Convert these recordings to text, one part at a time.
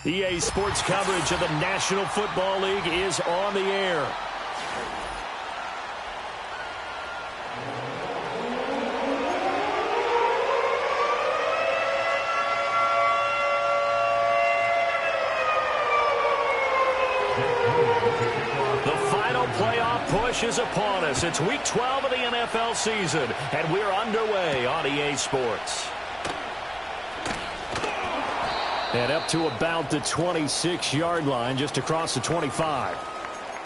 EA Sports coverage of the National Football League is on the air. The final playoff push is upon us. It's Week 12 of the NFL season, and we're underway on EA Sports. And up to about the 26-yard line, just across the 25.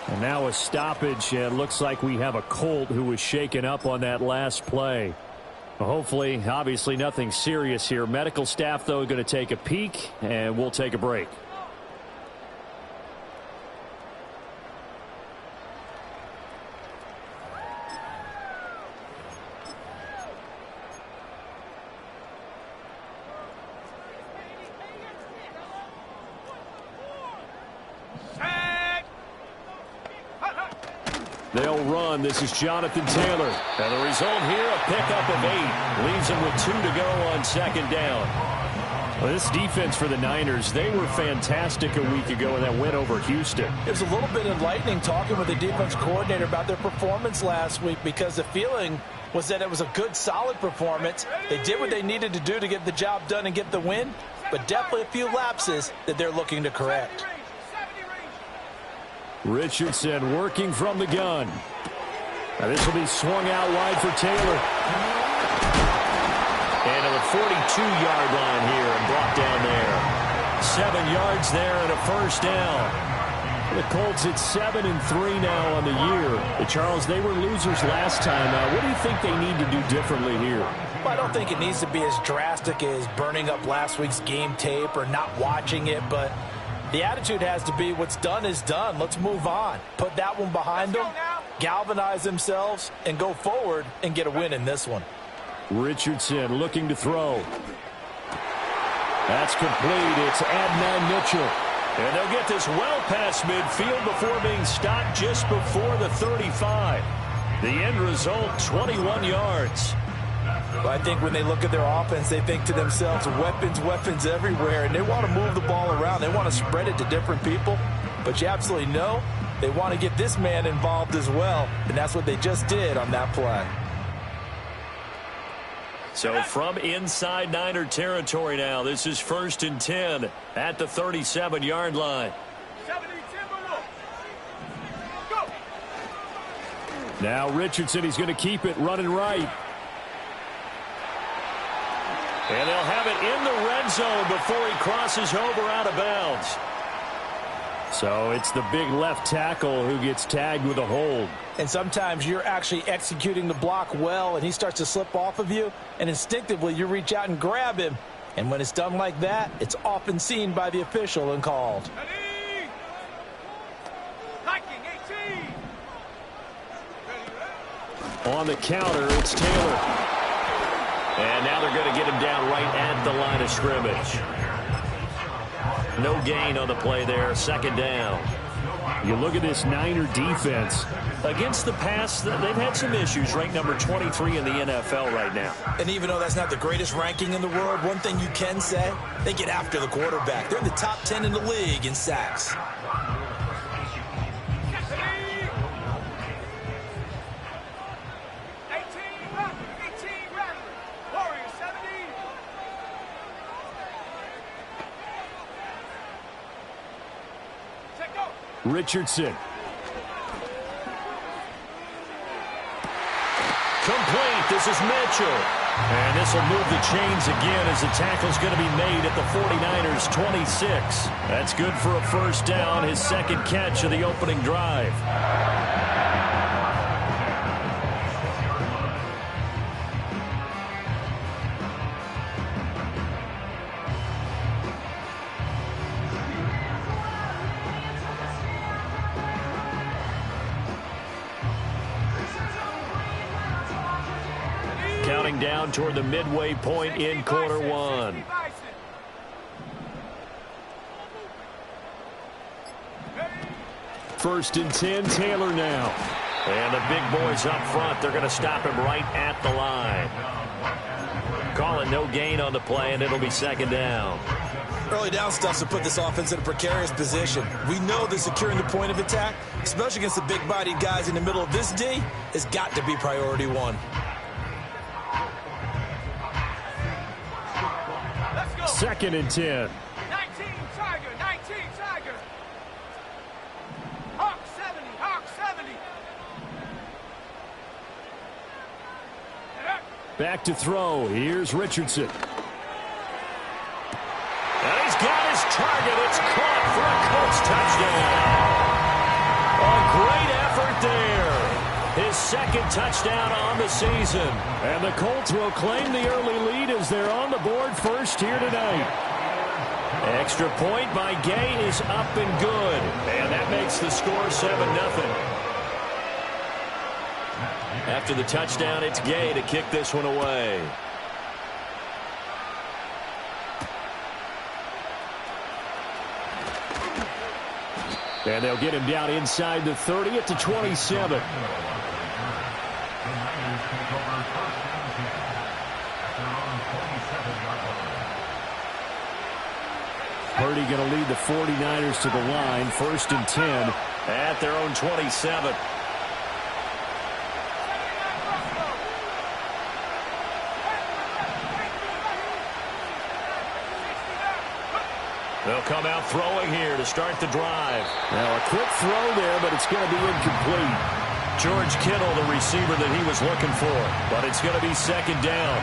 And now a stoppage. It looks like we have a Colt who was shaken up on that last play. Well, hopefully, obviously nothing serious here. Medical staff, though, going to take a peek, and we'll take a break. They'll run. This is Jonathan Taylor. And the result here, a pickup of 8. Leaves him with 2 to go on second down. Well, this defense for the Niners, they were fantastic a week ago in that win over Houston. It was a little bit enlightening talking with the defense coordinator about their performance last week, because the feeling was that it was a good, solid performance. They did what they needed to do to get the job done and get the win, but definitely a few lapses that they're looking to correct. Richardson working from the gun. Now this will be swung out wide for Taylor. And to the 42-yard line here and brought down there. 7 yards there and a first down. The Colts at 7-3 now on the year. Charles, they were losers last time. What do you think they need to do differently here? Well, I don't think it needs to be as drastic as burning up last week's game tape or not watching it, but the attitude has to be what's done is done. Let's move on. Put that one behind them, galvanize themselves, and go forward and get a win in this one. Richardson looking to throw. That's complete. It's Adnan Mitchell. And they'll get this well past midfield before being stopped just before the 35. The end result, 21 yards. Well, I think when they look at their offense, they think to themselves, weapons, weapons everywhere, and they want to move the ball around. They want to spread it to different people, but you absolutely know they want to get this man involved as well, and that's what they just did on that play. So from inside Niner territory now, this is 1st and 10 at the 37-yard line. Now Richardson, he's going to keep it running right. And they'll have it in the red zone before he crosses over out of bounds. So it's the big left tackle who gets tagged with a hold. And sometimes you're actually executing the block well, and he starts to slip off of you, and instinctively you reach out and grab him. And when it's done like that, it's often seen by the official and called. On the counter, it's Taylor. And now they're going to get him down right at the line of scrimmage. No gain on the play there, 2nd down. You look at this Niner defense. Against the pass, they've had some issues. Ranked number 23 in the NFL right now. And even though that's not the greatest ranking in the world, one thing you can say, they get after the quarterback. They're in the top 10 in the league in sacks. Richardson. Complete. This This is Mitchell. And this will move the chains again as the tackle's going to be made at the 49ers 26. That's good for a first down, his second catch of the opening drive. Counting down toward the midway point in quarter one. First and 10, Taylor now. And the big boys up front, they're going to stop him right at the line. Calling no gain on the play, and it'll be second down. Early down stuff to put this offense in a precarious position. We know that securing the point of attack, especially against the big-bodied guys in the middle of this D, has got to be priority one. Second and 10. 19 Tiger, 19 Tiger. Hawk 70, Hawk 70. Back to throw. Here's Richardson. And he's got his target. It's caught for a Colts touchdown. A great effort there. His second touchdown on the season. And the Colts will claim the early lead as they're on the board first here tonight. Extra point by Gay is up and good. And that makes the score 7-0. After the touchdown, it's Gay to kick this one away. And they'll get him down inside the 30 at the 27. Purdy going to lead the 49ers to the line. First and 10 at their own 27. They'll come out throwing here to start the drive. Now a quick throw there, but it's going to be incomplete. George Kittle, the receiver that he was looking for, but it's going to be second down.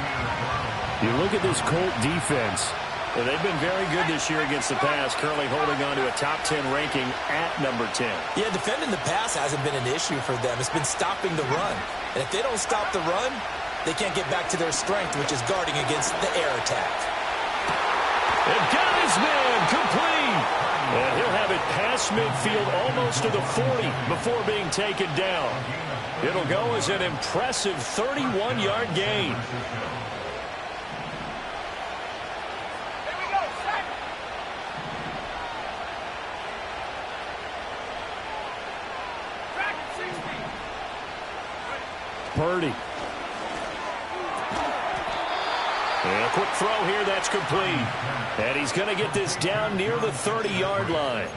You look at this Colt defense. They've been very good this year against the pass, currently holding on to a top 10 ranking at number 10. Yeah, defending the pass hasn't been an issue for them. It's been stopping the run. And if they don't stop the run, they can't get back to their strength, which is guarding against the air attack. And got his man complete. And he'll have it past midfield almost to the 40 before being taken down. It'll go as an impressive 31-yard gain. Purdy. And a quick throw here, that's complete. And he's going to get this down near the 30-yard line.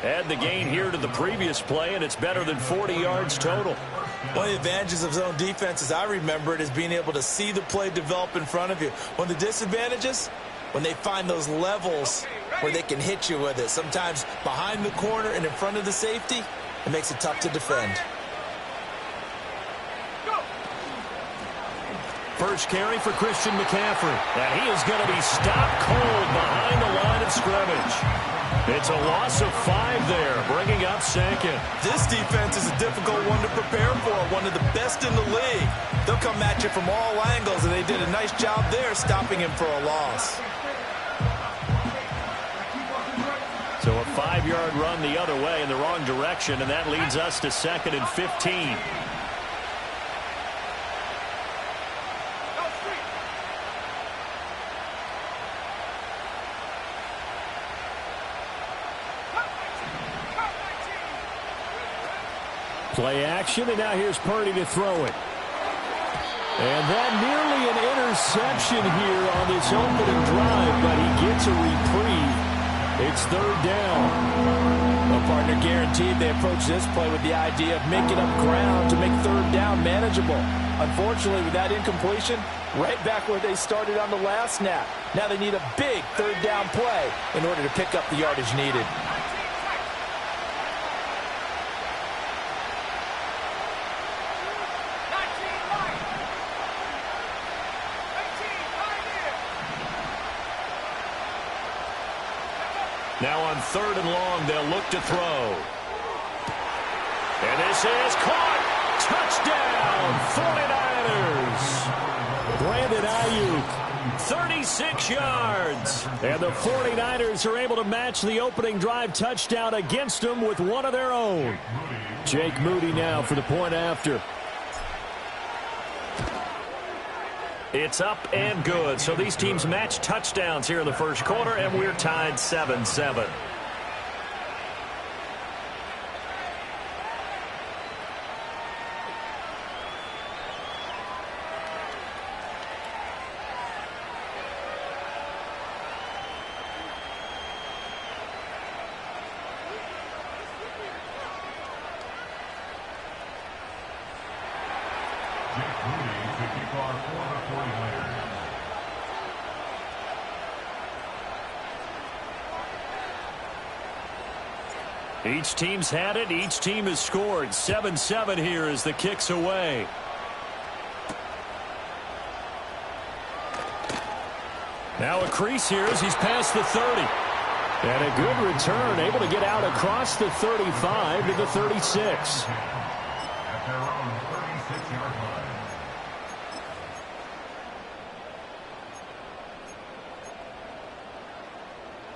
Add the gain here to the previous play, and it's better than 40 yards total. One of the advantages of zone defense, as I remember it, is being able to see the play develop in front of you. One of the disadvantages, when they find those levels where they can hit you with it. Sometimes behind the corner and in front of the safety, it makes it tough to defend. First carry for Christian McCaffrey. And he is going to be stopped cold behind the line of scrimmage. It's a loss of 5 there, bringing up second. This defense is a difficult one to prepare for, one of the best in the league. They'll come at you from all angles, and they did a nice job there stopping him for a loss. So a 5-yard run the other way in the wrong direction, and that leads us to second and 15. Play action, and now here's Purdy to throw it. And that nearly an interception here on this opening drive, but he gets a reprieve. It's third down. Well, partner, guaranteed they approach this play with the idea of making up ground to make third down manageable. Unfortunately, with that incompletion, right back where they started on the last snap. Now they need a big third down play in order to pick up the yardage needed. Now on 3rd and long, they'll look to throw. And this is caught. Touchdown, 49ers. Brandon Ayuk, 36 yards. And the 49ers are able to match the opening drive touchdown against them with one of their own. Jake Moody now for the point after. It's up and good. So these teams match touchdowns here in the first quarter, and we're tied 7-7. Each team's had it. Each team has scored. 7-7 here as the kick's away. Now a crease here as he's past the 30. And a good return, able to get out across the 35 to the 36.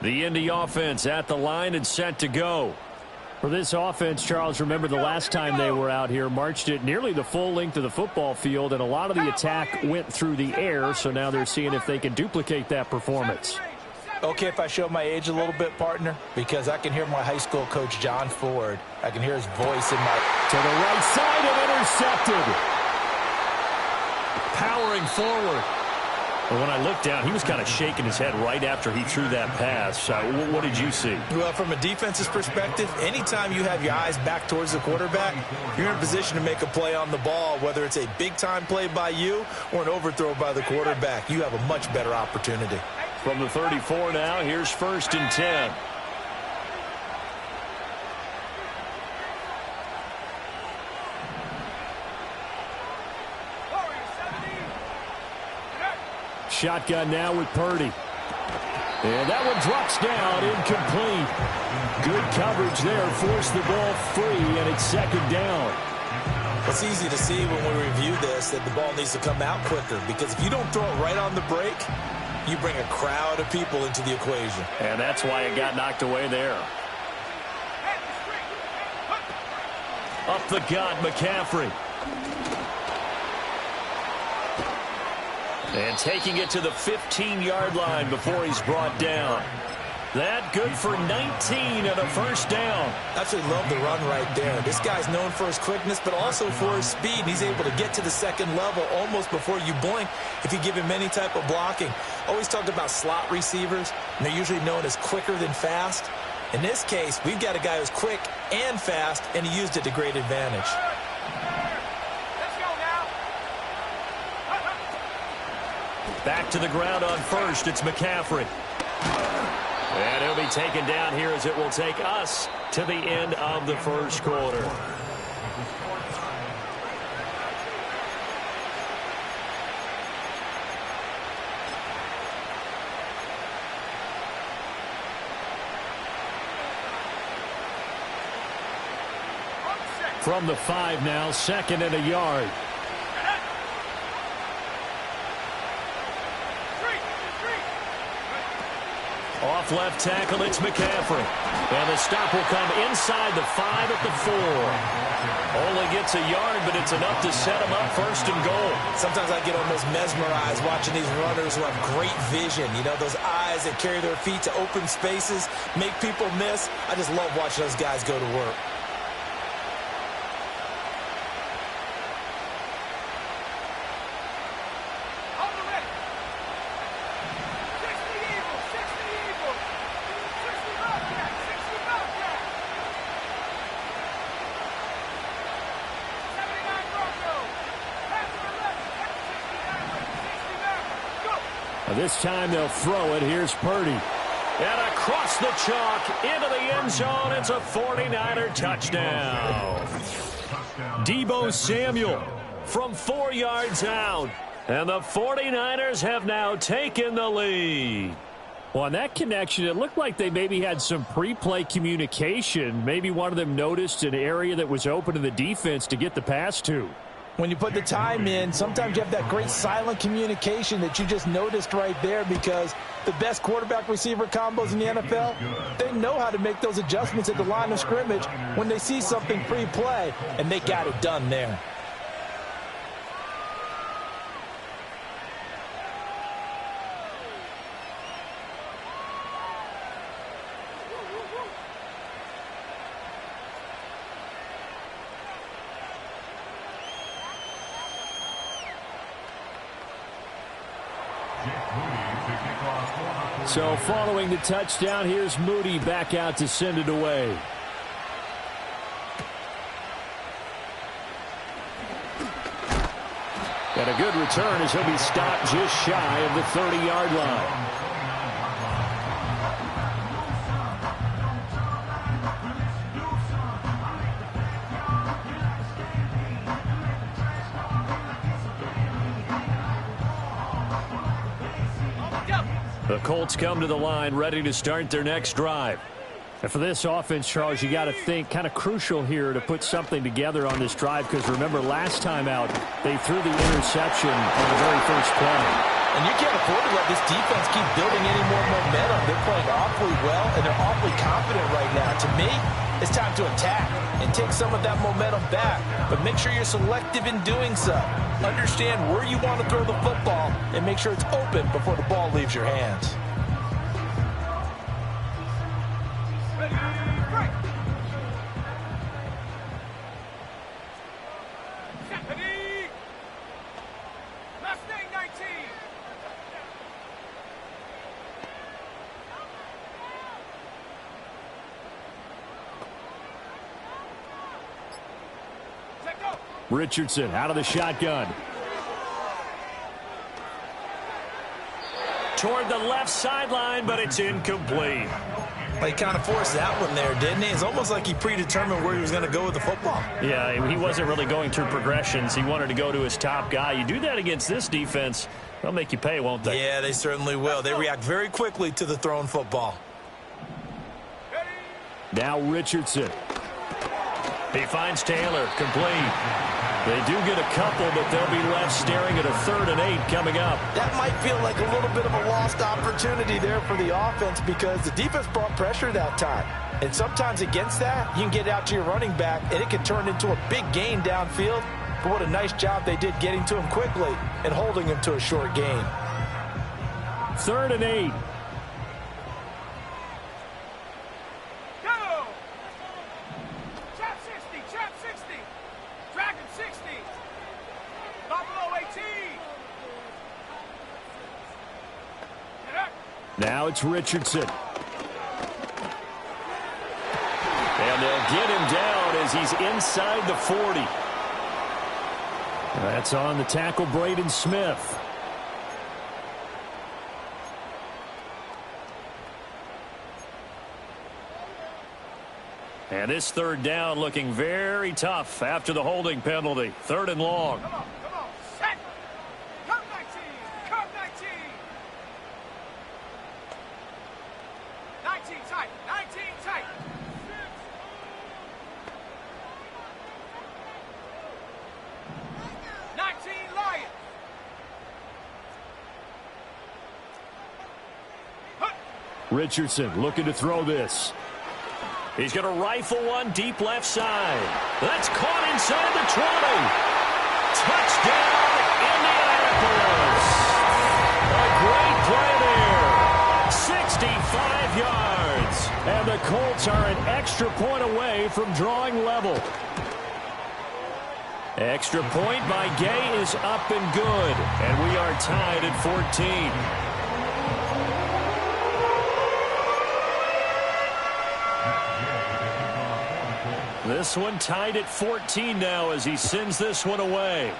The Indy offense at the line and set to go. For this offense, Charles, remember the last time they were out here, marched it nearly the full length of the football field, and a lot of the attack went through the air, so now they're seeing if they can duplicate that performance. Okay, if I show my age a little bit, partner, because I can hear my high school coach, John Ford. I can hear his voice in my... To the right side and intercepted. Powering forward. But when I looked down, he was kind of shaking his head right after he threw that pass. What did you see? Well, from a defense's perspective, anytime you have your eyes back towards the quarterback, you're in a position to make a play on the ball, whether it's a big-time play by you or an overthrow by the quarterback. You have a much better opportunity. From the 34 now, here's 1st and 10. Shotgun now with Purdy. And that one drops down, incomplete. Good coverage there, forced the ball free, and it's 2nd down. It's easy to see when we review this that the ball needs to come out quicker, because if you don't throw it right on the break, you bring a crowd of people into the equation. And that's why it got knocked away there. Up the gut, McCaffrey. And taking it to the 15-yard line before he's brought down. That good for 19 and a 1st down. Absolutely love the run right there. This guy's known for his quickness, but also for his speed. He's able to get to the 2nd level almost before you blink if you give him any type of blocking. Always talked about slot receivers, and they're usually known as quicker than fast. In this case, we've got a guy who's quick and fast, and he used it to great advantage. Back to the ground on 1st. It's McCaffrey. And he'll be taken down here as it will take us to the end of the first quarter. From the 5 now, 2nd and a yard. Off left tackle, it's McCaffrey. And the stop will come inside the 5 at the 4. Only gets a yard, but it's enough to set him up 1st and goal. Sometimes I get almost mesmerized watching these runners who have great vision. You know, those eyes that carry their feet to open spaces, make people miss. I just love watching those guys go to work. This time they'll throw it. Here's Purdy. And across the chalk into the end zone. It's a 49er touchdown. Deebo Samuel from 4 yards out. And the 49ers have now taken the lead. Well, on that connection, it looked like they maybe had some pre-play communication. Maybe one of them noticed an area that was open to the defense to get the pass to. When you put the time in, sometimes you have that great silent communication that you just noticed right there, because the best quarterback-receiver combos in the NFL, they know how to make those adjustments at the line of scrimmage when they see something pre-play, and they got it done there. So following the touchdown, here's Moody back out to send it away. Got a good return as he'll be stopped just shy of the 30-yard line. The Colts come to the line ready to start their next drive. And for this offense, Charles, you got to think kind of crucial here to put something together on this drive, because remember last time out they threw the interception on the very first play. And you can't afford to let this defense keep building any more momentum. They're playing awfully well, and they're awfully confident right now. To me, it's time to attack and take some of that momentum back. But make sure you're selective in doing so. Understand where you want to throw the football and make sure it's open before the ball leaves your hands. Richardson out of the shotgun. Toward the left sideline, but it's incomplete. Well, he kind of forced that one there, didn't he? It's almost like he predetermined where he was going to go with the football. Yeah, he wasn't really going through progressions. He wanted to go to his top guy. You do that against this defense, they'll make you pay, won't they? Yeah, they certainly will. They react very quickly to the thrown football. Now Richardson. He finds Taylor, complete. They do get a couple, but they'll be left staring at a 3rd and 8 coming up. That might feel like a little bit of a lost opportunity there for the offense, because the defense brought pressure that time. And sometimes against that, you can get out to your running back, and it can turn into a big gain downfield. But what a nice job they did getting to him quickly and holding him to a short gain. 3rd and 8. Now it's Richardson. And they'll get him down as he's inside the 40. That's on the tackle, Braden Smith. And this 3rd down looking very tough after the holding penalty. 3rd and long. Come on, set. Come 19, come 19. 19 tight, 19 tight. 19 Lions. Richardson looking to throw this. He's going to rifle one deep left side. That's caught inside the 20. Touchdown, Indianapolis. A great play there. 65 yards. And the Colts are an extra point away from drawing level. Extra point by Gay is up and good. And we are tied at 14. This one tied at 14 now as he sends this one away.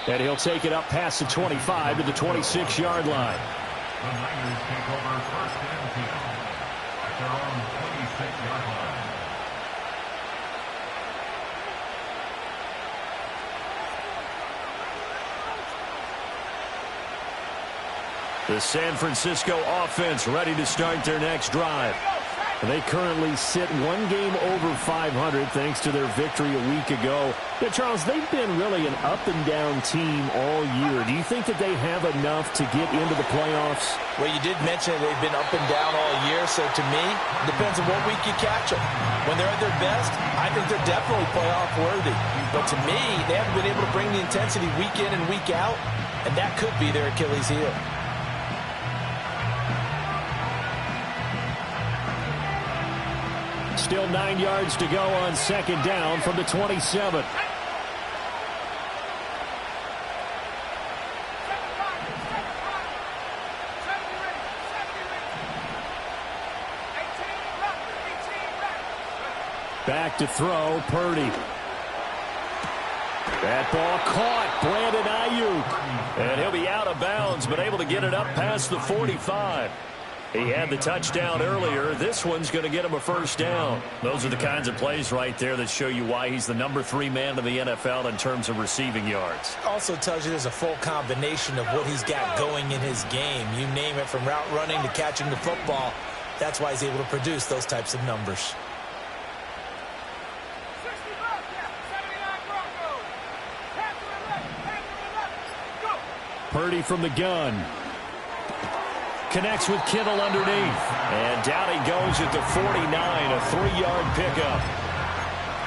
And he'll take it up past the 25 to the 26-yard line. The Niners take over 1st and 10 at their own 26-yard line. The San Francisco offense ready to start their next drive. They currently sit one game over 500 thanks to their victory a week ago. Yeah, Charles, they've been really an up-and-down team all year. Do you think that they have enough to get into the playoffs? Well, you did mention they've been up and down all year, so to me, depends on what week you catch them. When they're at their best, I think they're definitely playoff worthy. But to me, they haven't been able to bring the intensity week in and week out, and that could be their Achilles heel. Still 9 yards to go on second down from the 27. Back to throw, Purdy. That ball caught, Brandon Ayuk. And he'll be out of bounds, but able to get it up past the 45. He had the touchdown earlier. This one's going to get him a first down. Those are the kinds of plays right there that show you why he's the number 3 man in the NFL in terms of receiving yards. Also tells you there's a full combination of what he's got going in his game. You name it, from route running to catching the football. That's why he's able to produce those types of numbers. Purdy from the gun. Connects with Kittle underneath. And down he goes at the 49, a 3-yard pickup.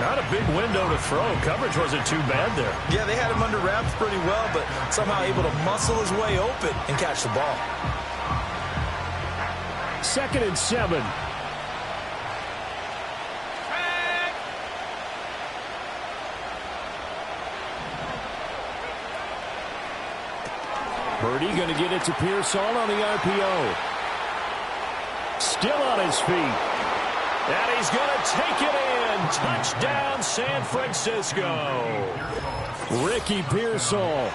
Not a big window to throw. Coverage wasn't too bad there. Yeah, they had him under wraps pretty well, but somehow able to muscle his way open and catch the ball. 2nd and 7. Purdy going to get it to Pearson on the RPO. Still on his feet. And he's going to take it in. Touchdown, San Francisco. Ricky Pearsall.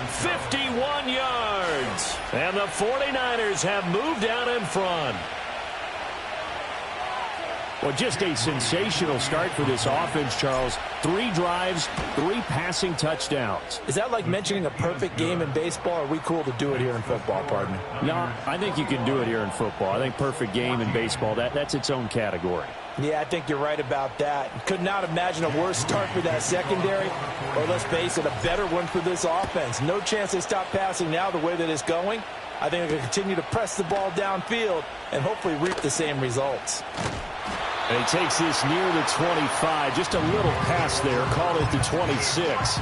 51 yards. And the 49ers have moved out in front. Well, just a sensational start for this offense, Charles. 3 drives, 3 passing touchdowns. Is that like mentioning a perfect game in baseball, or are we cool to do it here in football, partner? No, I think you can do it here in football. I think perfect game in baseball, that's its own category. Yeah, I think you're right about that. Could not imagine a worse start for that secondary, or let's face it, a better one for this offense. No chance they stop passing now the way that it's going. I think they're going to continue to press the ball downfield and hopefully reap the same results. And he takes this near the 25. Just a little pass there. Call it the 26.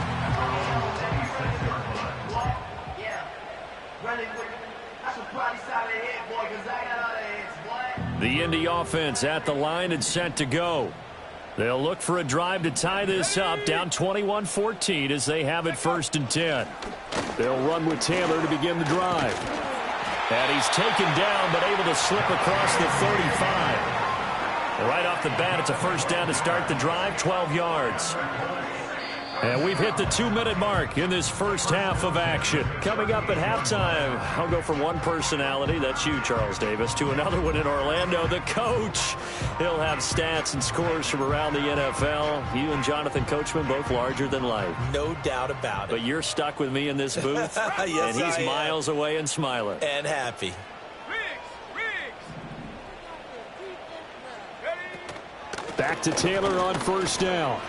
The Indy offense at the line and set to go. They'll look for a drive to tie this up, down 21-14 as they have it 1st and 10. They'll run with Taylor to begin the drive. And he's taken down but able to slip across the 35. Right off the bat, it's a first down to start the drive, 12 yards. And we've hit the 2-minute mark in this first half of action. Coming up at halftime, I'll go from one personality, that's you, Charles Davis, to another one in Orlando, the coach. He'll have stats and scores from around the NFL. You and Jonathan Coachman, both larger than life. No doubt about it. But you're stuck with me in this booth, yes, and he's miles away and smiling. And happy. Back to Taylor on first down.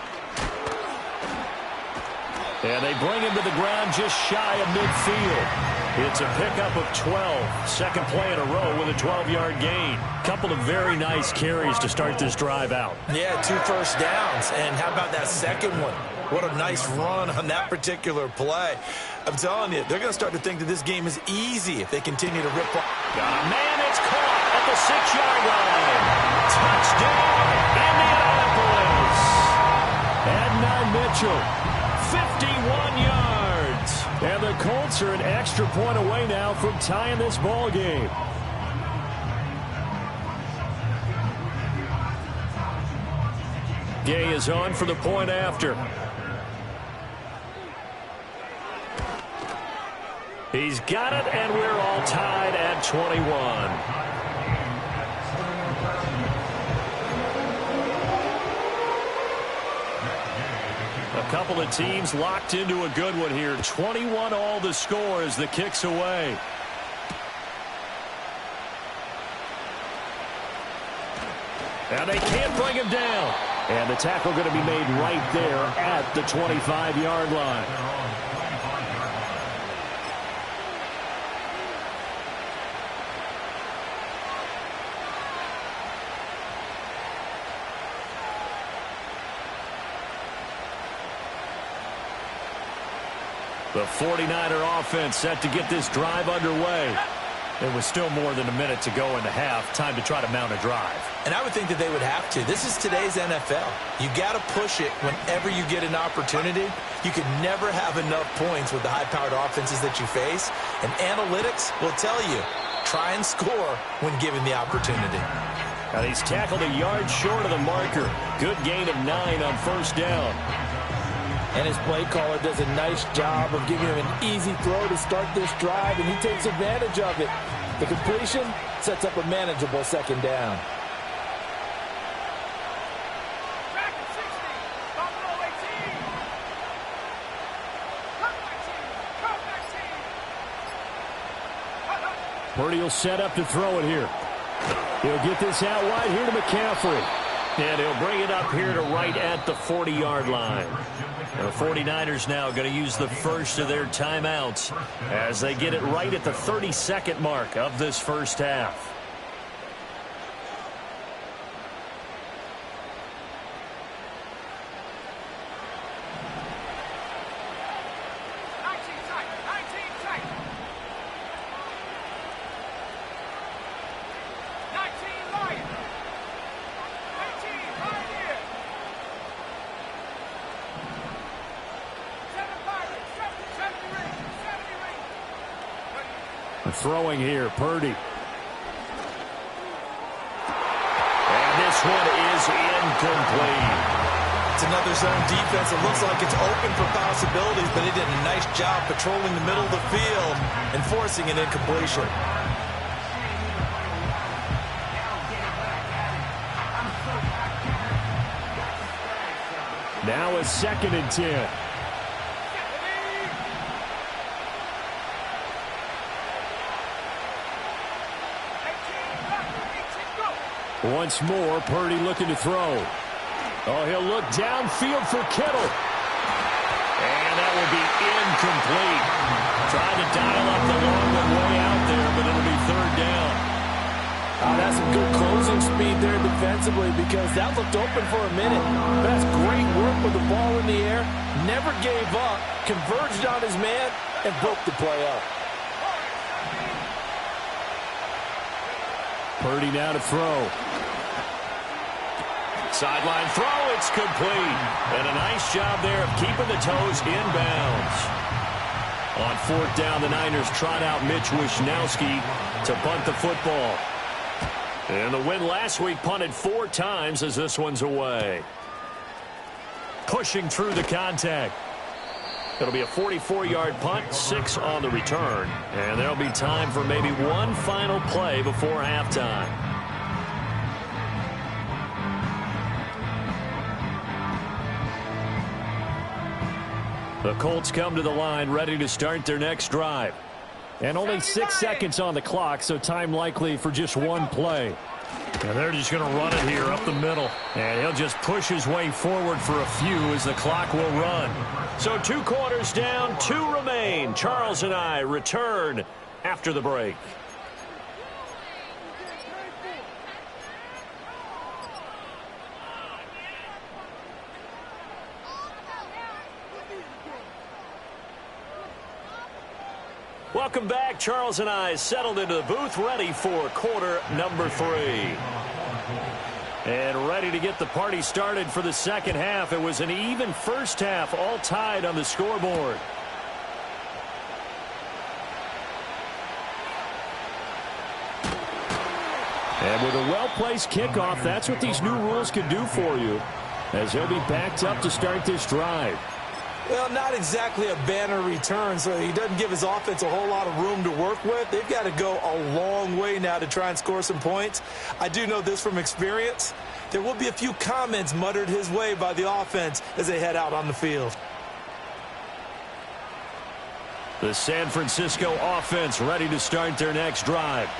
And they bring him to the ground just shy of midfield. It's a pickup of 12. Second play in a row with a 12-yard gain. Couple of very nice carries to start this drive out. Yeah, 2 first downs. And how about that second one? What a nice run on that particular play. I'm telling you, they're going to start to think that this game is easy if they continue to rip off. Got a man, it's caught at the 6-yard line. Touchdown, Indianapolis. Adnan Mitchell. 51 yards. And the Colts are an extra point away now from tying this ball game. Gay is on for the point after. He's got it, and we're all tied at 21. A couple of teams locked into a good one here. 21 all the score as the kick's away. And they can't bring him down. And the tackle going to be made right there at the 25-yard line. The 49er offense set to get this drive underway. There was still more than a minute to go in the half. Time to try to mount a drive. And I would think that they would have to. This is today's NFL. You got to push it whenever you get an opportunity. You can never have enough points with the high-powered offenses that you face. And analytics will tell you, try and score when given the opportunity. Now he's tackled a yard short of the marker. Good gain of 9 on first down. And his play caller does a nice job of giving him an easy throw to start this drive, and he takes advantage of it. The completion sets up a manageable second down. Back at 60. Buffalo 18. Cut 19. Purdy will set up to throw it here. He'll get this out wide here to McCaffrey. And he'll bring it up here to right at the 40-yard line. The 49ers now going to use the first of their timeouts as they get it right at the 30-second mark of this first half. Throwing here, Purdy. And this one is incomplete. It's another zone defense. It looks like it's open for possibilities, but they did a nice job patrolling the middle of the field and forcing an incompletion. Now a 2nd and 10. Once more, Purdy looking to throw. Oh, he'll look downfield for Kittle. And that will be incomplete. Trying to dial up the long one way out there, but it'll be 3rd down. That's some good closing speed there defensively because that looked open for a minute. That's great work with the ball in the air. Never gave up, converged on his man, and broke the play up. Purdy now to throw. Sideline throw, it's complete. And a nice job there of keeping the toes inbounds. On 4th down, the Niners trot out Mitch Wishnowsky to punt the football. And the win last week punted 4 times as this one's away. Pushing through the contact. It'll be a 44-yard punt, 6 on the return. And there'll be time for maybe one final play before halftime. The Colts come to the line ready to start their next drive. And only 6 seconds on the clock, so time likely for just one play. And they're just going to run it here up the middle. And he'll just push his way forward for a few as the clock will run. So 2 quarters down, 2 remain. Charles and I return after the break. Welcome back. Charles and I settled into the booth, ready for quarter number 3. And ready to get the party started for the second half. It was an even first half, all tied on the scoreboard. And with a well-placed kickoff, that's what these new rules can do for you, as he'll be backed up to start this drive. Well, not exactly a banner return, so he doesn't give his offense a whole lot of room to work with. They've got to go a long way now to try and score some points. I do know this from experience. There will be a few comments muttered his way by the offense as they head out on the field. The San Francisco offense ready to start their next drive.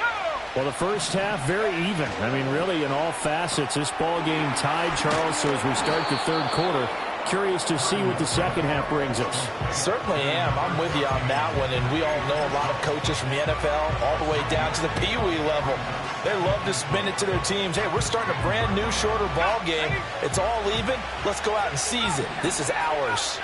Well, the first half, very even. I mean, really, in all facets, this ball game tied, Charles. So as we start the third quarter, curious to see what the second half brings us. Certainly am. I'm with you on that one. And we all know a lot of coaches from the NFL all the way down to the Pee-wee level. They love to spin it to their teams. Hey, we're starting a brand new, shorter ball game. It's all even. Let's go out and seize it. This is ours.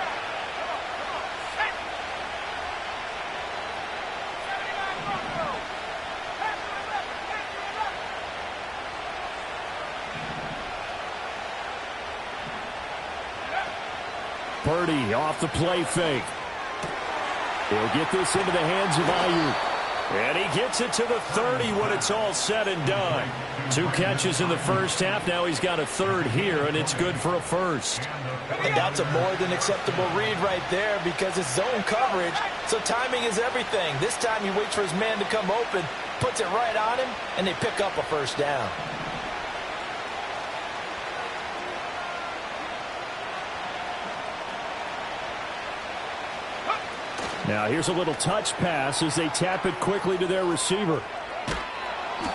Purdy off the play fake. He'll get this into the hands of Ayuk. And he gets it to the 30 when it's all said and done. 2 catches in the first half. Now he's got a third here, and it's good for a first. And that's a more than acceptable read right there because it's zone coverage, so timing is everything. This time he waits for his man to come open, puts it right on him, and they pick up a first down. Now here's a little touch pass as they tap it quickly to their receiver.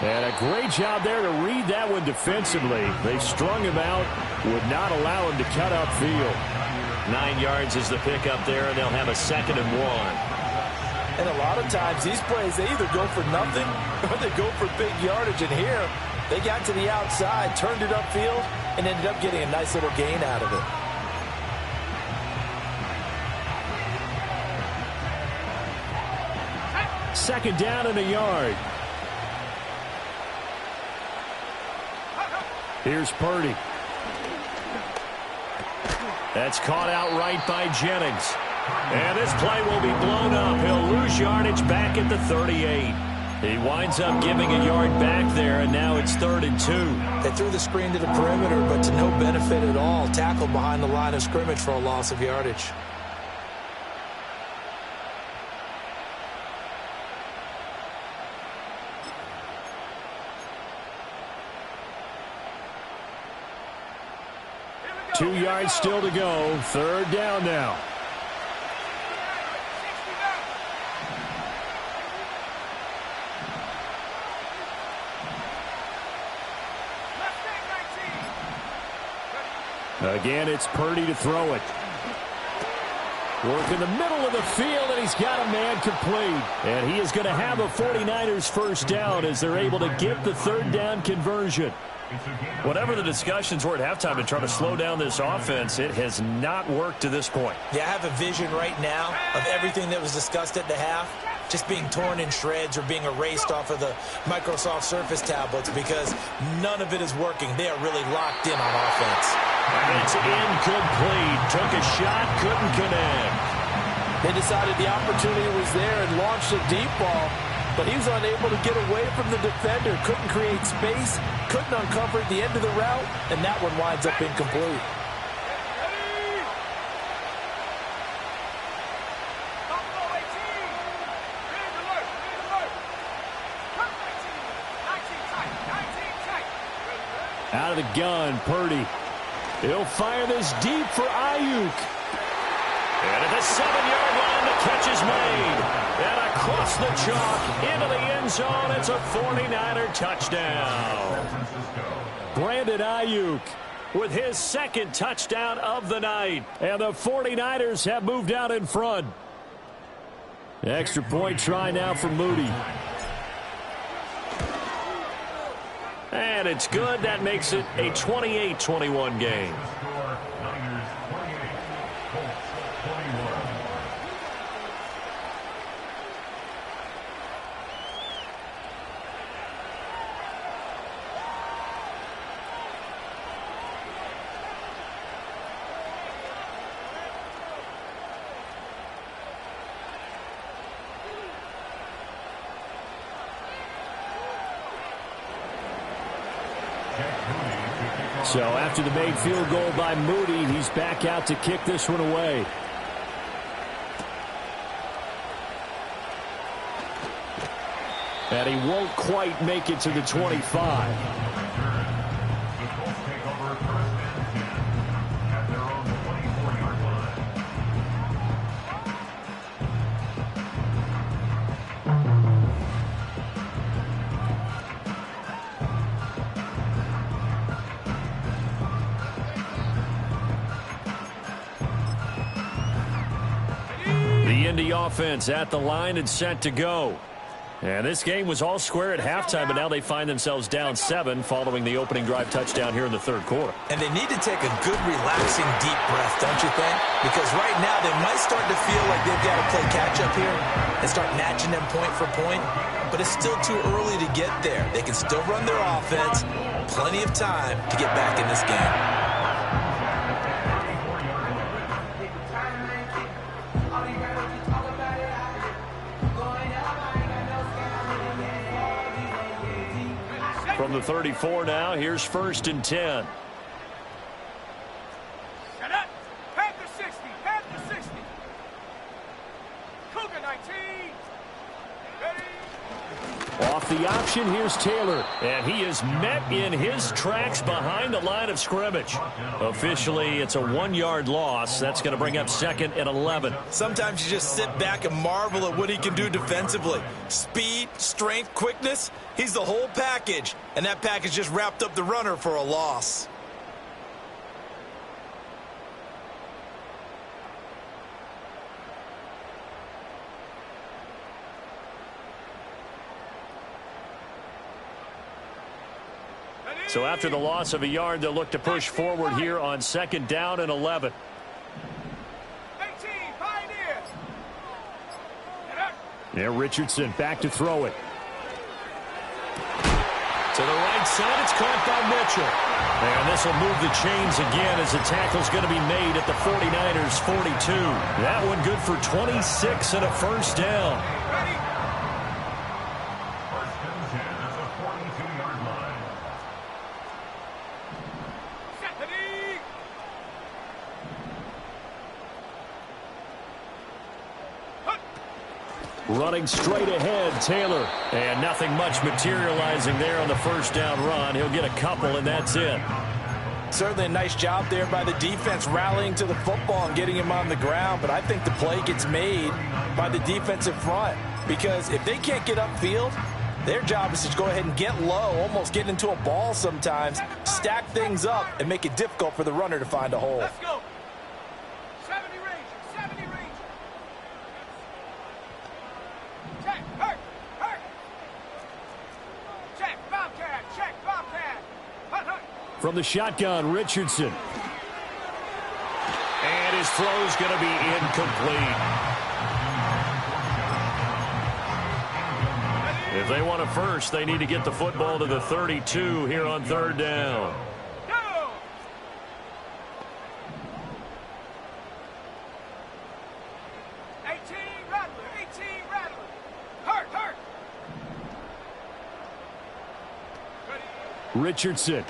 And a great job there to read that one defensively. They strung him out, would not allow him to cut upfield. 9 yards is the pickup there, and they'll have a 2nd and 1. And a lot of times these plays, they either go for nothing or they go for big yardage. And here, they got to the outside, turned it upfield, and ended up getting a nice little gain out of it. Second down and a yard. Here's Purdy. That's caught out right by Jennings. And this play will be blown up. He'll lose yardage back at the 38. He winds up giving a yard back there, and now it's 3rd and 2. They threw the screen to the perimeter, but to no benefit at all. Tackled behind the line of scrimmage for a loss of yardage. Two yards still to go. 3rd down now. Again, it's Purdy to throw it. Work in the middle of the field, and he's got a man complete. And he is going to have a 49ers first down as they're able to get the 3rd down conversion. Whatever the discussions were at halftime to try to slow down this offense, it has not worked to this point. Yeah, I have a vision right now of everything that was discussed at the half just being torn in shreds or being erased off of the Microsoft Surface tablets because none of it is working. They are really locked in on offense. And it's incomplete. Took a shot, couldn't connect. They decided the opportunity was there and launched a deep ball, but he was unable to get away from the defender. Couldn't create space, couldn't uncover at the end of the route, and that one winds up incomplete. Out of the gun, Purdy. He'll fire this deep for Ayuk. And at the 7-yard line, the catch is made. And across the chalk, into the end zone, it's a 49er touchdown. Brandon Ayuk with his 2nd touchdown of the night. And the 49ers have moved out in front. Extra point try now for Moody. And it's good. That makes it a 28-21 game. Niners 28, Colts 21. So after the made field goal by Moody, he's back out to kick this one away. And he won't quite make it to the 25. The Colts take over 1st and 10 at their own 24-yard line. Indy offense at the line and set to go. And this game was all square at halftime, but now they find themselves down 7 following the opening drive touchdown here in the third quarter. And they need to take a good, relaxing, deep breath, don't you think? Because right now they might start to feel like they've got to play catch-up here and start matching them point for point. But it's still too early to get there. They can still run their offense. Plenty of time to get back in this game. From the 34 now, here's 1st and 10. Set up. Panther 60. Panther 60. Cougar 19. Ready. Off the option, here's Taylor. And he is met in his tracks behind the line of scrimmage. Officially, it's a 1-yard loss. That's going to bring up 2nd and 11. Sometimes you just sit back and marvel at what he can do defensively. Speed, strength, quickness. He's the whole package. And that package just wrapped up the runner for a loss. So after the loss of a yard, they'll look to push forward here on 2nd down and 11. 18, Pioneers. Yeah, Richardson back to throw it. To the right side, it's caught by Mitchell. And this will move the chains again as the tackle's going to be made at the 49ers' 42. That one good for 26 and a first down. Ready. First and 10 at the 42-yard line. Set the knee. Running straight ahead, Taylor. And nothing much materializing there on the first down run. He'll get a couple, and that's it. Certainly a nice job there by the defense rallying to the football and getting him on the ground. But I think the play gets made by the defensive front. Because if they can't get upfield, their job is to go ahead and get low, almost get into a ball sometimes, stack things up, and make it difficult for the runner to find a hole. Let's go. 70 Ranger. 70 Ranger. Check. Hurt. Hurt. Check. Bobcat. Check. Bobcat. Hut, hut. From the shotgun, Richardson. And his throw's going to be incomplete. If they want a first, they need to get the football to the 32 here on 3rd down. Go. 18 Rattler. 18 Rattler. Hurt. Hurt. Ready. Richardson.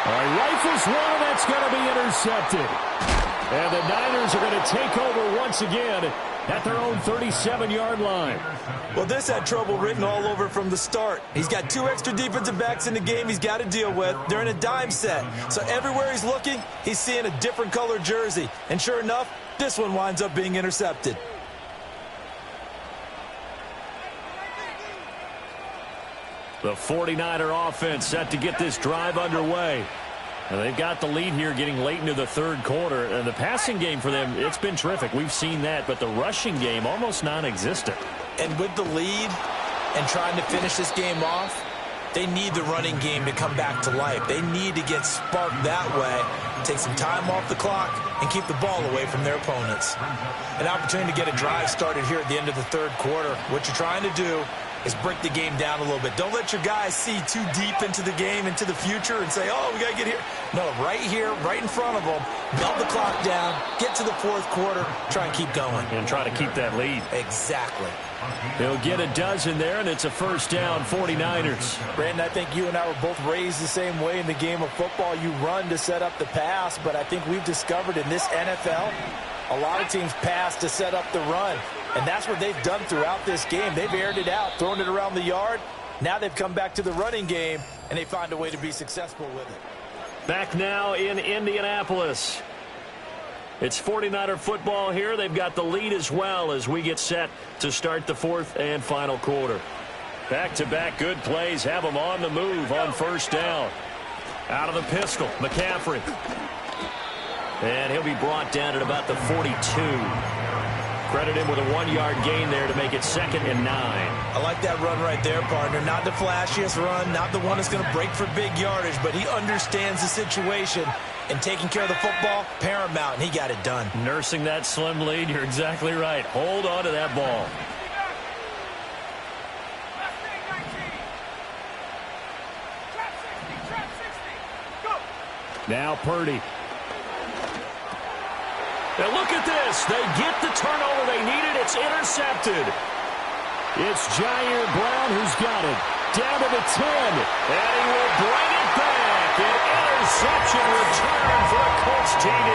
All right, rifles one, and that's going to be intercepted. And the Niners are going to take over once again at their own 37-yard line. Well, this had trouble written all over from the start. He's got 2 extra defensive backs in the game he's got to deal with. They're in a dime set. So everywhere he's looking, he's seeing a different color jersey. And sure enough, this one winds up being intercepted. The 49er offense set to get this drive underway. And they've got the lead here getting late into the 3rd quarter. And the passing game for them, it's been terrific. We've seen that. But the rushing game, almost non-existent. And with the lead and trying to finish this game off, they need the running game to come back to life. They need to get sparked that way, take some time off the clock, and keep the ball away from their opponents. An opportunity to get a drive started here at the end of the 3rd quarter. What you're trying to do is break the game down a little bit. Don't let your guys see too deep into the game, into the future, and say, oh, we got to get here. No, right here, right in front of them, melt the clock down, get to the 4th quarter, try and keep going. And try to keep that lead. Exactly. He'll get a dozen there, and it's a first down, 49ers. Brandon, I think you and I were both raised the same way in the game of football. You run to set up the pass, but I think we've discovered in this NFL, a lot of teams pass to set up the run. And that's what they've done throughout this game. They've aired it out, thrown it around the yard. Now they've come back to the running game, and they find a way to be successful with it. Back now in Indianapolis. It's 49er football here. They've got the lead as well as we get set to start the 4th and final quarter. Back-to-back good plays have them on the move on first down. Out of the pistol, McCaffrey. And he'll be brought down at about the 42. Credit him with a 1-yard gain there to make it 2nd and 9. I like that run right there, partner. Not the flashiest run, not the one that's going to break for big yardage, but he understands the situation, and taking care of the football, paramount, and he got it done. Nursing that slim lead, you're exactly right. Hold on to that ball. Now Purdy. Now look at this. They get the turnover they needed. It's intercepted. It's Jair Brown who's got it. Down to the 10. And he will bring it back. An interception return for a Colts TD.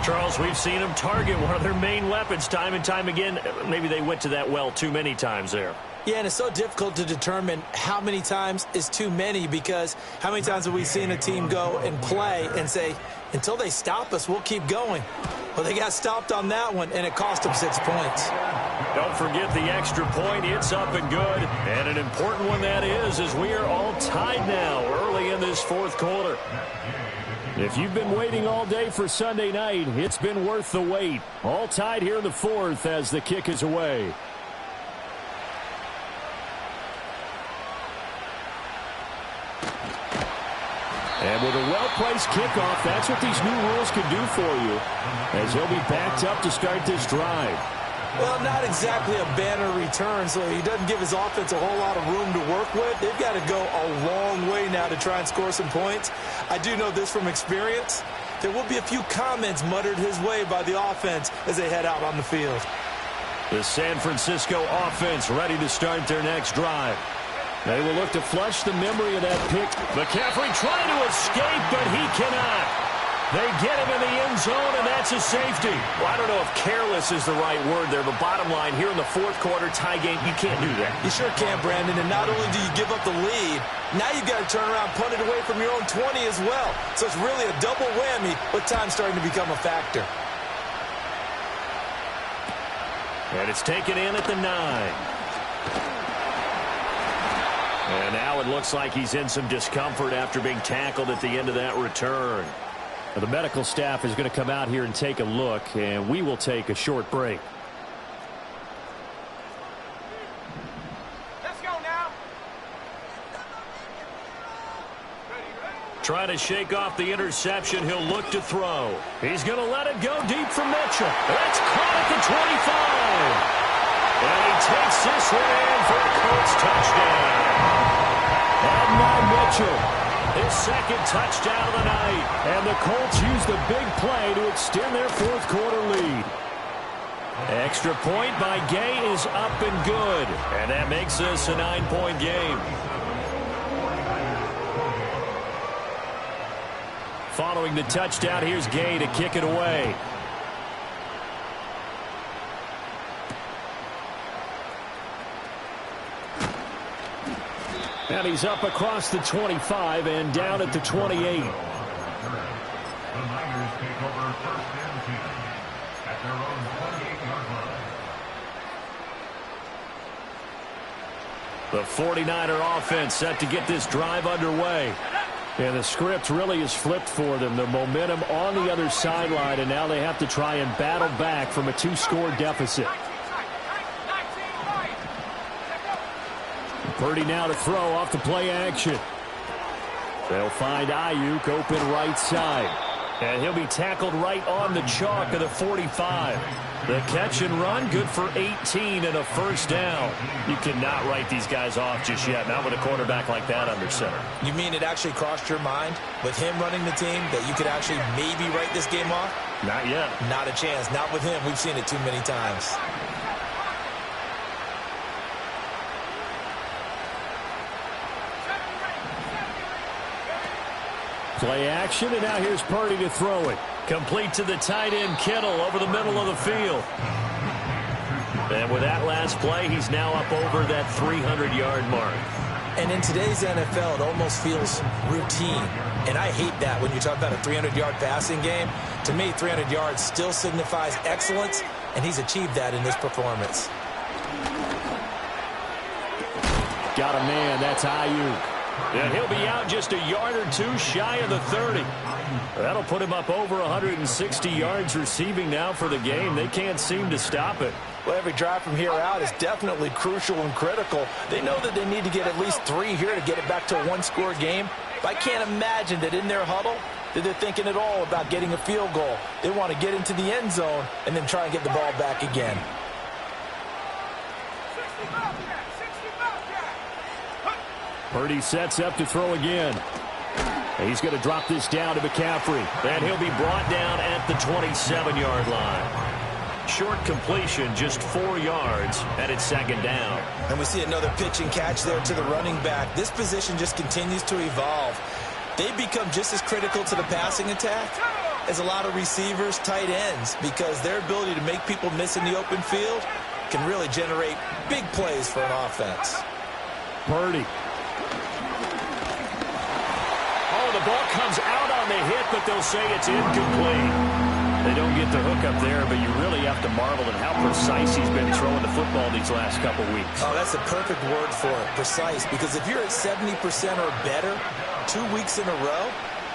Charles, we've seen them target one of their main weapons time and time again. Maybe they went to that well too many times there. Yeah, and it's so difficult to determine how many times is too many, because how many times have we seen a team go and play and say, until they stop us, we'll keep going. Well, they got stopped on that one, and it cost them 6 points. Don't forget the extra point. It's up and good. And an important one that is, as we are all tied now early in this 4th quarter. If you've been waiting all day for Sunday night, it's been worth the wait. All tied here in the 4th as the kick is away. And with a well-placed kickoff, that's what these new rules can do for you, as he'll be backed up to start this drive. Well, not exactly a banner return, so he doesn't give his offense a whole lot of room to work with. They've got to go a long way now to try and score some points. I do know this from experience. There will be a few comments muttered his way by the offense as they head out on the field. The San Francisco offense ready to start their next drive. They will look to flush the memory of that pick. McCaffrey trying to escape, but he cannot. They get him in the end zone, and that's a safety. Well, I don't know if careless is the right word there, but bottom line, here in the 4th quarter tie game, you can't do that. You sure can, Brandon, and not only do you give up the lead, now you've got to turn around, punt it away from your own 20 as well. So it's really a double whammy, with time starting to become a factor. And it's taken in at the 9. And now it looks like he's in some discomfort after being tackled at the end of that return. The medical staff is going to come out here and take a look, and we will take a short break. Let's go now. Trying to shake off the interception. He'll look to throw. He's going to let it go deep for Mitchell. That's caught at the 25. And he takes this one in for a Colts touchdown. And now Mitchell. His 2nd touchdown of the night. And the Colts use the big play to extend their 4th quarter lead. Extra point by Gay is up and good. And that makes this a 9-point game. Following the touchdown, here's Gay to kick it away. And he's up across the 25 and down at the 28. The Niners take over 1st and 10 at their own 28-yard line. The 49er offense set to get this drive underway. And the script really is flipped for them. The momentum on the other sideline, and now they have to try and battle back from a 2-score deficit. Purdy now to throw off the play action. They'll find Ayuk open right side. And he'll be tackled right on the chalk of the 45. The catch and run, good for 18 and a 1st down. You cannot write these guys off just yet, not with a quarterback like that under center. You mean it actually crossed your mind, with him running the team, that you could actually maybe write this game off? Not yet. Not a chance. Not with him. We've seen it too many times. Play action, and now here's Purdy to throw it. Complete to the tight end, Kittle, over the middle of the field. And with that last play, he's now up over that 300-yard mark. And in today's NFL, it almost feels routine. And I hate that when you talk about a 300-yard passing game. To me, 300 yards still signifies excellence, and he's achieved that in this performance. Got a man, that's Ayuk. And he'll be out just a yard or two shy of the 30. That'll put him up over 160 yards receiving now for the game. They can't seem to stop it. Well, every drive from here out is definitely crucial and critical. They know that they need to get at least 3 here to get it back to a one-score game. But I can't imagine that in their huddle that they're thinking at all about getting a field goal. They want to get into the end zone and then try and get the ball back again. Purdy sets up to throw again. He's going to drop this down to McCaffrey. And he'll be brought down at the 27-yard line. Short completion, just 4 yards, and it's second down. And we see another pitch and catch there to the running back. This position just continues to evolve. They become just as critical to the passing attack as a lot of receivers, tight ends, because their ability to make people miss in the open field can really generate big plays for an offense. Purdy. Oh, the ball comes out on the hit, but they'll say it's incomplete. They don't get the hook up there, but you really have to marvel at how precise he's been throwing the football these last couple weeks. Oh, that's the perfect word for it, precise, because if you're at 70% or better 2 weeks in a row,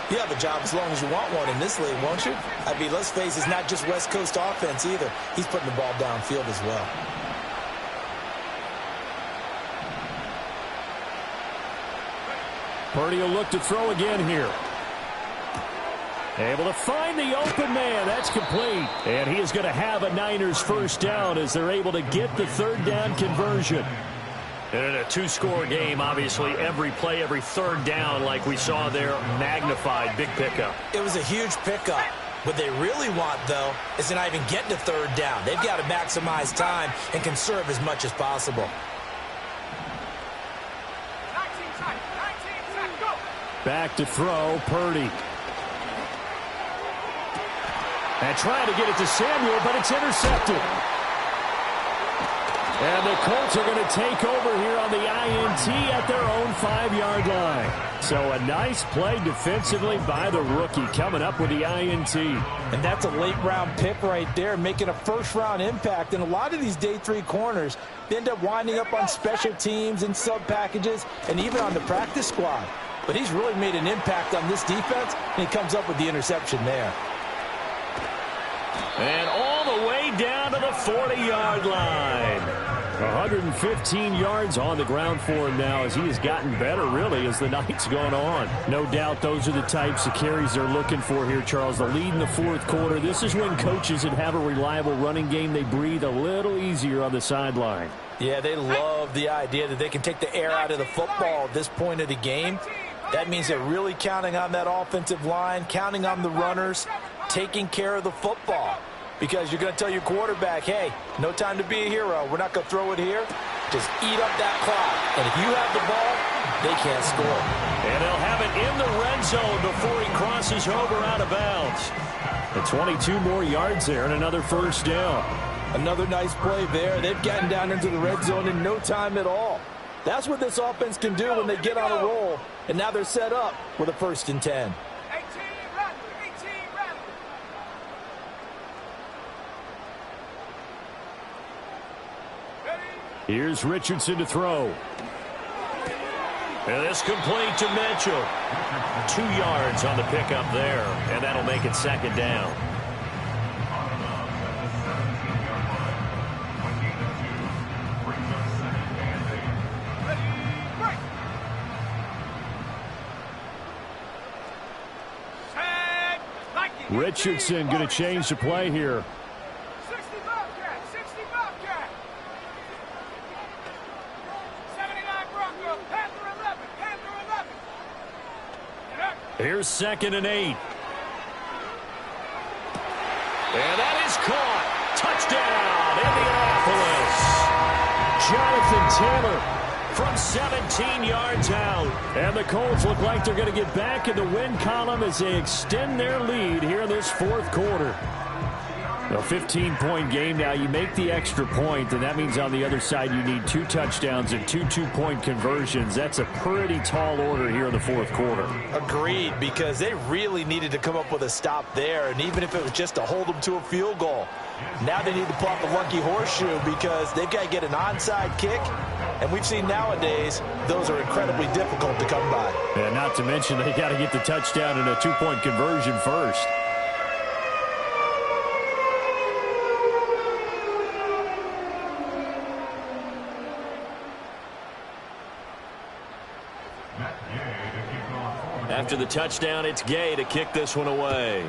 you have a job as long as you want one in this league, won't you? I mean, let's face it, it's not just West Coast offense either. He's putting the ball downfield as well. Purdy will look to throw again here. Able to find the open man. That's complete. And he is going to have a Niners first down as they're able to get the third down conversion. And in a two-score game, obviously, every play, every third down, like we saw there, magnified. Big pickup. It was a huge pickup. What they really want, though, is to not even get to third down. They've got to maximize time and conserve as much as possible. 19 seconds, go! Back to throw, Purdy. And trying to get it to Samuel, but it's intercepted. And the Colts are going to take over here on the INT at their own 5-yard line. So a nice play defensively by the rookie coming up with the INT. And that's a late-round pick right there, making a first-round impact. And a lot of these day 3 corners, they end up winding up on special teams and sub-packages and even on the practice squad. But he's really made an impact on this defense, and he comes up with the interception there. And all the way down to the 40-yard line. 115 yards on the ground for him now as he has gotten better, really, as the night's gone on. No doubt those are the types of carries they're looking for here, Charles. The lead in the fourth quarter. This is when coaches that have a reliable running game, they breathe a little easier on the sideline. Yeah, they love the idea that they can take the air out of the football at this point of the game. That means they're really counting on that offensive line, counting on the runners, taking care of the football. Because you're going to tell your quarterback, hey, no time to be a hero. We're not going to throw it here. Just eat up that clock. And if you have the ball, they can't score. And they'll have it in the red zone before he crosses over out of bounds. And 22 more yards there and another first down. Another nice play there. They've gotten down into the red zone in no time at all. That's what this offense can do when they get on a roll. And now they're set up with a 1st and 10. 18 ready. Here's Richardson to throw. And this complete to Mitchell. 2 yards on the pickup there, and that'll make it second down. Richardson going to change the play here. 65 cat. 79 Bronco, Panther 11. Here's 2nd and 8. And that is caught. Touchdown, Indianapolis. Jonathan Taylor from 17 yards out. And the Colts look like they're going to get back in the win column as they extend their lead here in this fourth quarter. A 15-point game now. You make the extra point, and that means on the other side you need 2 touchdowns and 2 two-point conversions. That's a pretty tall order here in the fourth quarter. Agreed, because they really needed to come up with a stop there, and even if it was just to hold them to a field goal. Now they need to pull out the lucky horseshoe because they've got to get an onside kick, and we've seen nowadays those are incredibly difficult to come by. And not to mention they got to get the touchdown and a 2-point conversion first. After the touchdown, it's Gay to kick this one away.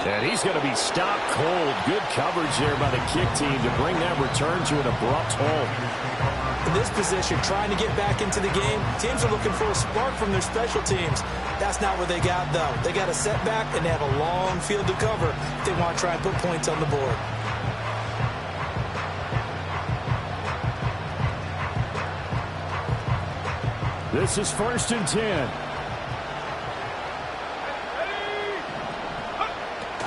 And he's going to be stopped cold. Good coverage there by the kick team to bring that return to an abrupt halt. In this position, trying to get back into the game, teams are looking for a spark from their special teams. That's not what they got, though. They got a setback, and they have a long field to cover if they want to try and put points on the board. This is 1st and 10.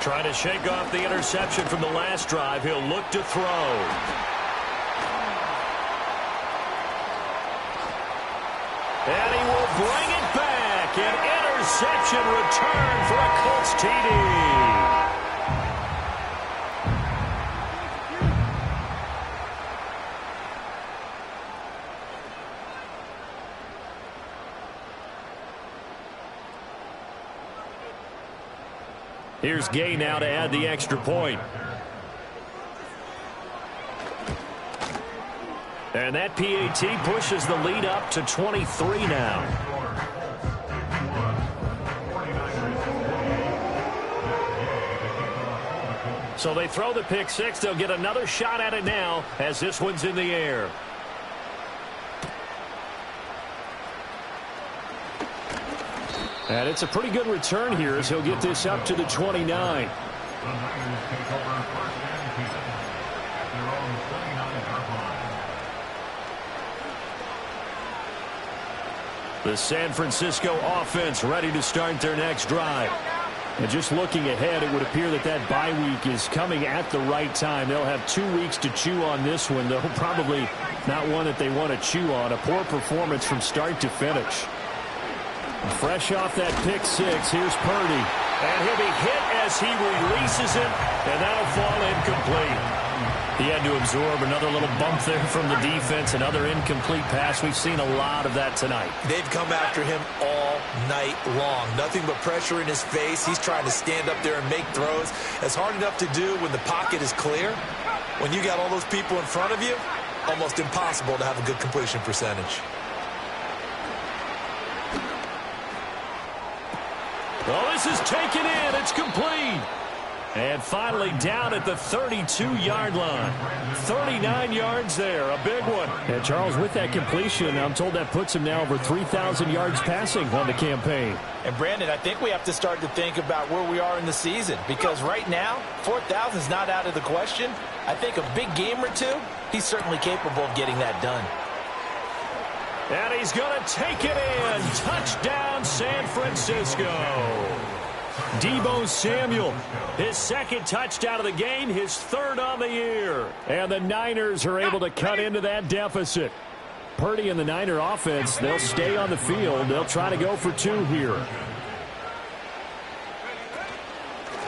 Trying to shake off the interception from the last drive. He'll look to throw. And he will bring it back. An interception return for a Colts TD. Here's Gay now to add the extra point. And that PAT pushes the lead up to 23 now. So they throw the pick six. They'll get another shot at it now as this one's in the air. And it's a pretty good return here as he'll get this up to the 29. The San Francisco offense ready to start their next drive. And just looking ahead, it would appear that that bye week is coming at the right time. They'll have 2 weeks to chew on this one, though probably not one that they want to chew on. A poor performance from start to finish. Fresh off that pick six, here's Purdy. And he'll be hit as he releases it, and that'll fall incomplete. He had to absorb another little bump there from the defense, another incomplete pass. We've seen a lot of that tonight. They've come after him all night long. Nothing but pressure in his face. He's trying to stand up there and make throws. It's hard enough to do when the pocket is clear. When you got all those people in front of you, almost impossible to have a good completion percentage. Oh, this is taken in. It's complete. And finally down at the 32-yard line. 39 yards there. A big one. And Charles, with that completion, I'm told that puts him now over 3,000 yards passing on the campaign. And Brandon, I think we have to start to think about where we are in the season. Because right now, 4,000 is not out of the question. I think a big game or two, he's certainly capable of getting that done. And he's going to take it in. Touchdown, San Francisco. Deebo Samuel, his second touchdown of the game, his third on the year. And the Niners are able to cut into that deficit. Purdy and the Niner offense, they'll stay on the field. They'll try to go for 2 here.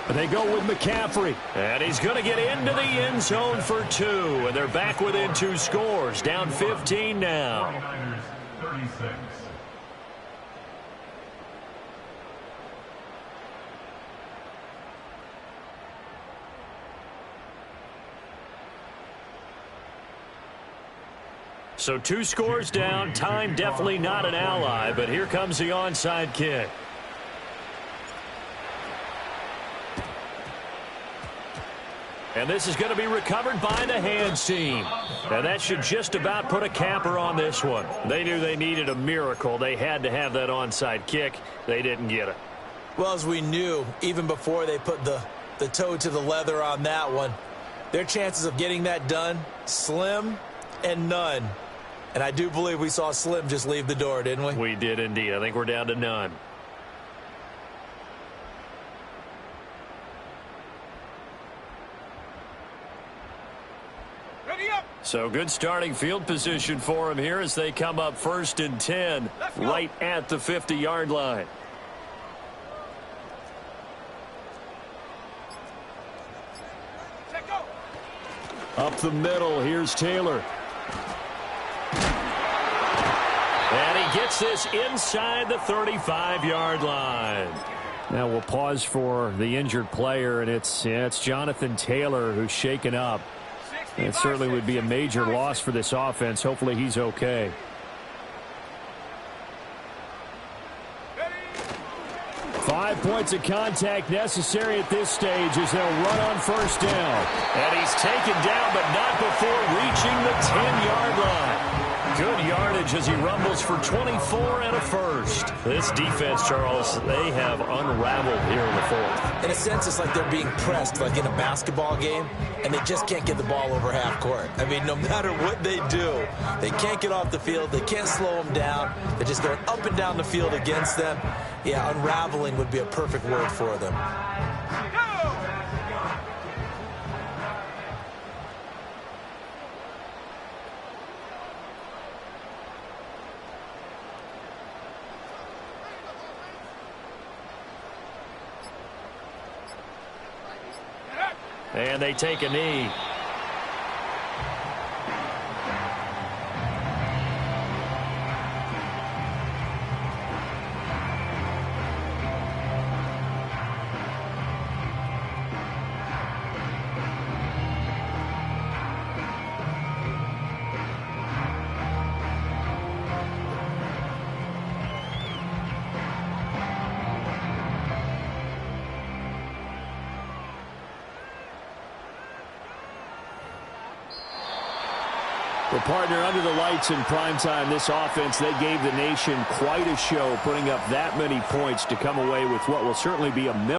They go with McCaffrey. And he's going to get into the end zone for 2. And they're back within 2 scores. Down 15 now. 36. So 2 scores down. Time definitely not an ally. But here comes the onside kick. And this is going to be recovered by the hands team. And that should just about put a capper on this one. They knew they needed a miracle. They had to have that onside kick. They didn't get it. Well, as we knew, even before they put the toe to the leather on that one, their chances of getting that done, slim and none. And I do believe we saw Slim just leave the door, didn't we? We did indeed. I think we're down to none. Ready up. So good starting field position for him here as they come up 1st and 10 right at the 50-yard line. Check go. Up the middle, here's Taylor. And he gets this inside the 35-yard line. Now we'll pause for the injured player, and it's Jonathan Taylor who's shaken up. It certainly would be a major loss for this offense. Hopefully he's okay. Ready. 5 points of contact necessary at this stage as they'll run on 1st down. And he's taken down, but not before reaching the 10-yard line. Good yardage as he rumbles for 24 and a first. This defense, Charles, they have unraveled here in the 4th. In a sense, it's like they're being pressed like in a basketball game, and they just can't get the ball over half court. I mean, no matter what they do, they can't get off the field. They can't slow them down. They're just going up and down the field against them. Yeah, unraveling would be a perfect word for them. Go. And they take a knee. Well, partner, under the lights in primetime, this offense, they gave the nation quite a show, putting up that many points to come away with what will certainly be a